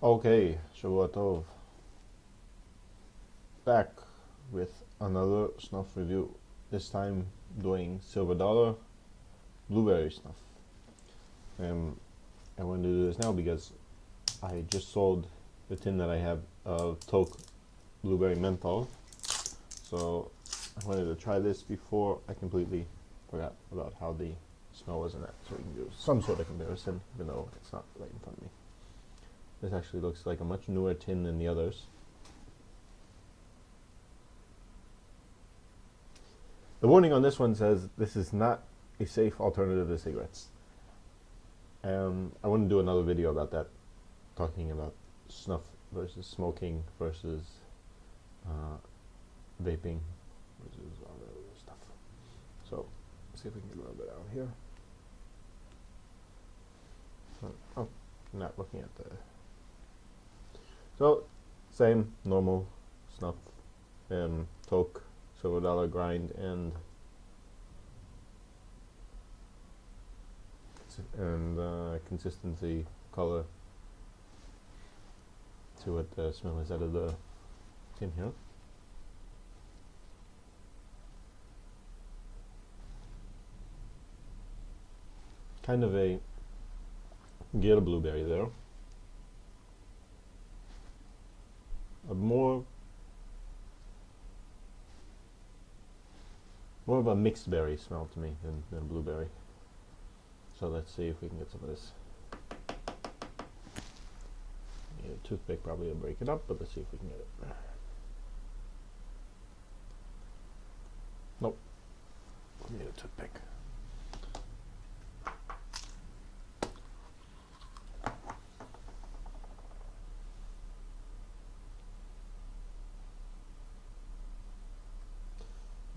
Okay, Shavua Tov. Back with another snuff review. This time doing Silver Dollar Blueberry Snuff. I wanted to do this now because I just sold the tin that I have of Toke Blueberry Menthol. So I wanted to try this before I completely forgot about how the smell was in that. So we can do some sort of comparison, even though it's not right in front of me. This actually looks like a much newer tin than the others. The warning on this one says this is not a safe alternative to cigarettes. I want to do another video about that, talking about snuff versus smoking versus vaping versus other stuff. So, let's see if we can get a little bit out here. Oh, not looking at the... So, same normal snuff, Toke, Silver Dollar grind, and consistency, color to what the smell is out of the tin here. Kind of a get a blueberry there. A more of a mixed berry smell to me than blueberry. So let's see if we can get some of this. Need a toothpick probably to break it up, but let's see if we can get it. Nope. Need a toothpick.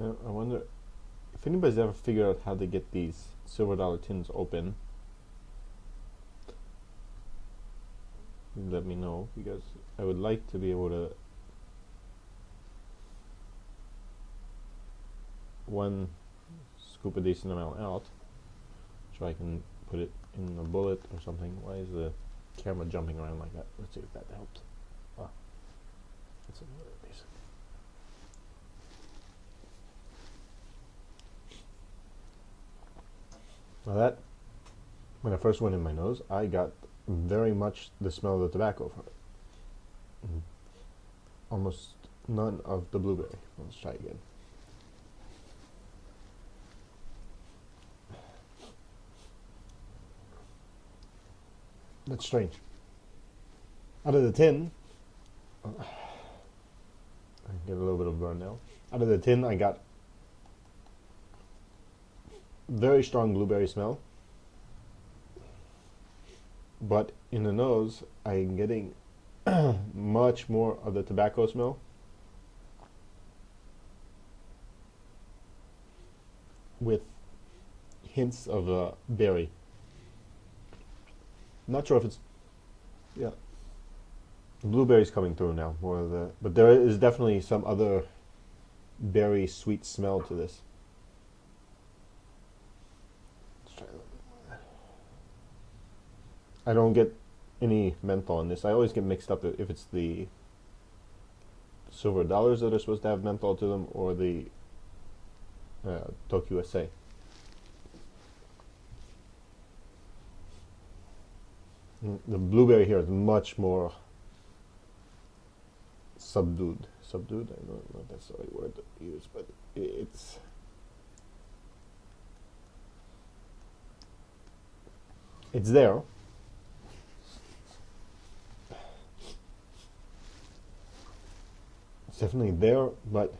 Now, I wonder if anybody's ever figured out how to get these Silver Dollar tins open. Let me know, because I would like to be able to scoop a decent amount out so I can put it in a bullet or something. Why is the camera jumping around like that? Let's see if that helped. Ah, that's another piece. Now that, when I first went in my nose, I got very much the smell of the tobacco from it. Almost none of the blueberry. Let's try again. That's strange. Out of the tin, I get a little bit of burn now. Out of the tin, I got very strong blueberry smell, but in the nose I'm getting much more of the tobacco smell with hints of berry. Not sure if it's, yeah, the blueberry's coming through now more of the, but there is definitely some other berry sweet smell to this. I don't get any menthol in this. I always get mixed up if it's the Silver Dollars that are supposed to have menthol to them or the Toke USA. The blueberry here is much more subdued. Subdued? I don't know if that's the right word to use, but it's there. It's definitely there, but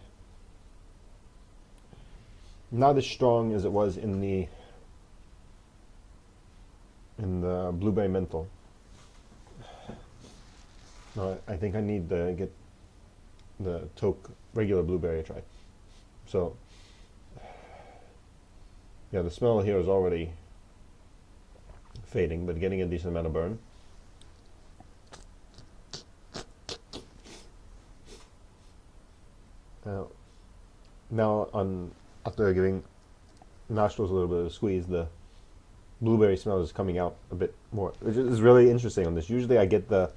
not as strong as it was in the blueberry menthol. No, I think I need to get the Toke regular blueberry try. So, yeah, the smell here is already fading, but getting a decent amount of burn. Now, after giving nostrils a little bit of a squeeze, the blueberry smell is coming out a bit more, which is really interesting on this. Usually I get the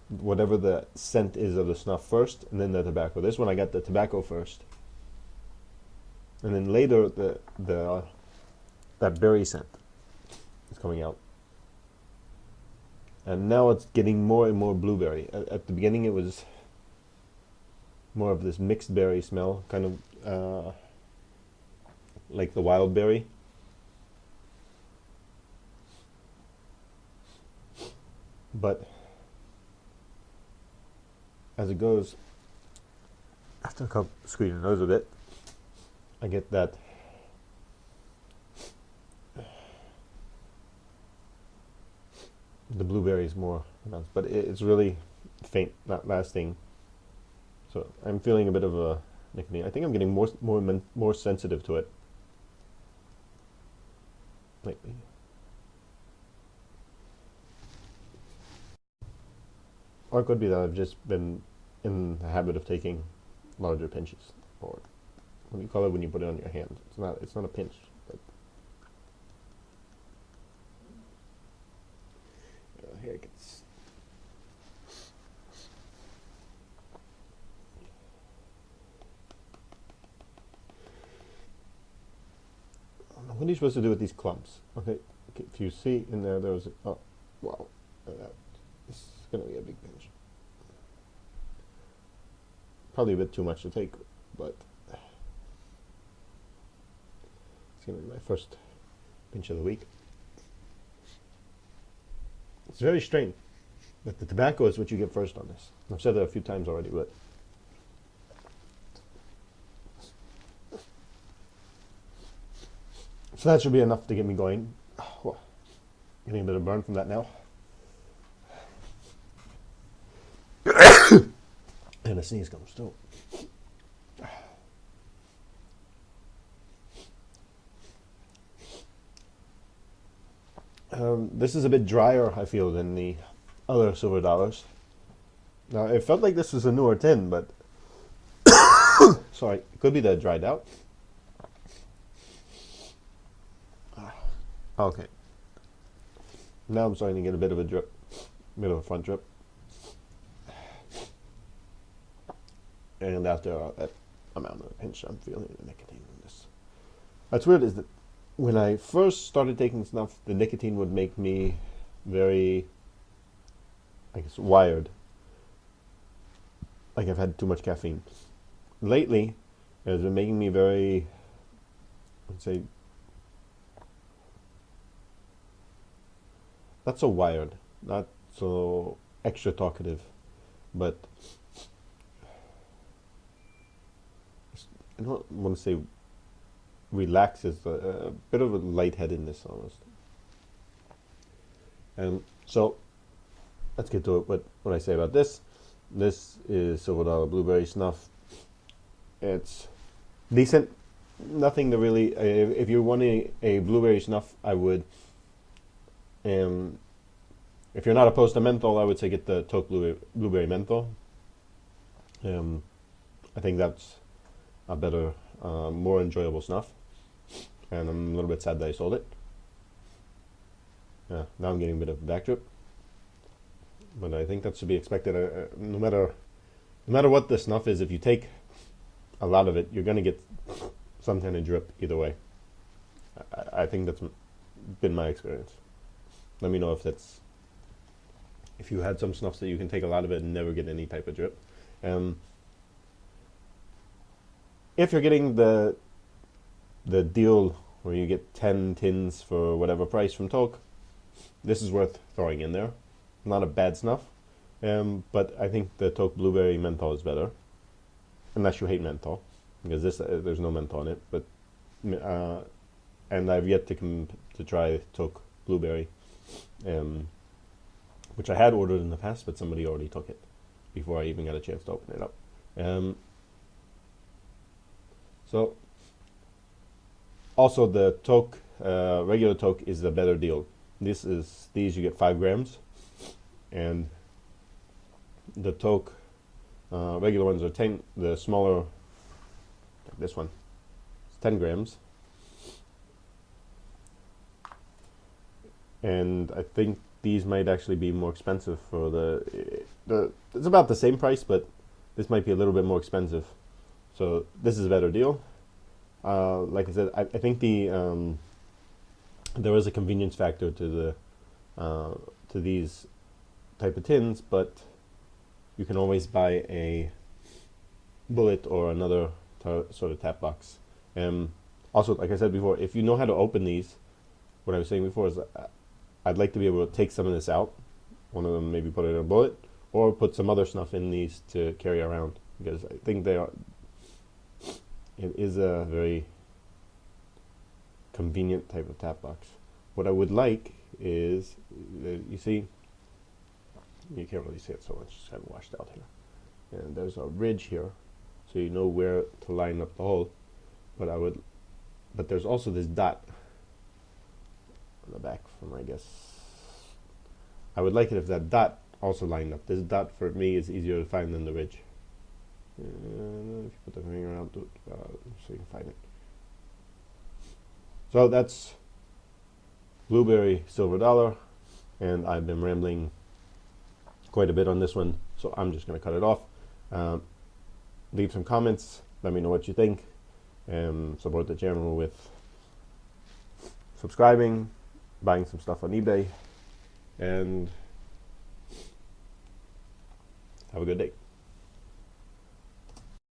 whatever the scent is of the snuff first, and then the tobacco. This one I got the tobacco first, and then later the that berry scent is coming out. And now it's getting more and more blueberry. At the beginning, it was more of this mixed berry smell, kind of like the wild berry. But as it goes, after I squeeze the nose a bit, I get that the blueberry is more pronounced, but it's really faint, not lasting. So I'm feeling a bit of a nicotine. I think I'm getting more sensitive to it lately. Or it could be that I've just been in the habit of taking larger pinches, or what do you call it when you put it on your hand? It's not a pinch, but here it gets. What are you supposed to do with these clumps? Okay, if you see in there, there's oh, wow, this is gonna be a big pinch. Probably a bit too much to take, but it's gonna be my first pinch of the week. It's very strange that the tobacco is what you get first on this. I've said that a few times already, but so that should be enough to get me going. Oh, getting a bit of burn from that now. And a sneeze comes too. This is a bit drier, I feel, than the other silver dollars. Now, it felt like this was a newer tin, but sorry, it could be that it dried out. Okay. Now I'm starting to get a bit of a drip, a bit of a front drip. And after that amount of pinch, I'm feeling the nicotine in this. What's weird is that when I first started taking snuff, the nicotine would make me very, I guess, wired. Like I've had too much caffeine. Lately, it has been making me very, I'd say, not so wired, not so extra talkative, but I don't want to say relaxes, a bit of a lightheadedness almost. And so let's get to it. What I say about this. This is Silver Dollar Blueberry Snuff. It's decent. Nothing to really. If you're wanting a blueberry snuff, I would. If you're not opposed to menthol, I would say get the Toke Blueberry Menthol. I think that's a better, more enjoyable snuff. And I'm a little bit sad that I sold it. Now I'm getting a bit of back drip. But I think that's to be expected. No matter what the snuff is, if you take a lot of it, you're going to get some kind of drip either way. I think that's been my experience. Let me know if you had some snuffs that you can take a lot of it and never get any type of drip. If you're getting the deal where you get 10 tins for whatever price from Toke, this is worth throwing in there. Not a bad snuff, but I think the Toke Blueberry Menthol is better, unless you hate menthol, because this there's no menthol in it. But and I've yet to try Toke Blueberry, which I had ordered in the past, but somebody already took it before I even got a chance to open it up. So also the Toke regular Toke is the better deal. These you get 5 grams. And the Toke regular ones are 10. The smaller, like this one, it's 10 grams. And I think these might actually be more expensive for it's about the same price, but this might be a little bit more expensive. So this is a better deal. Like I said, I think there is a convenience factor to these type of tins, but you can always buy a bullet or another sort of tap box. Also, like I said before, if you know how to open these, what I was saying before is I'd like to be able to take some of this out. One of them, maybe put it in a bullet, or put some other snuff in these to carry around, because I think it is a very convenient type of tap box. What I would like is, you see, you can't really see it so much, it's kind of washed out here. And there's a ridge here, so you know where to line up the hole. But there's also this dot on the back from, I guess, I would like it if that dot also lined up. This dot for me is easier to find than the ridge. And if you put the finger around to so you can find it. So that's blueberry silver dollar, and I've been rambling quite a bit on this one, so I'm just going to cut it off. Leave some comments, let me know what you think, and support the channel with subscribing, buying some stuff on eBay, and have a good day.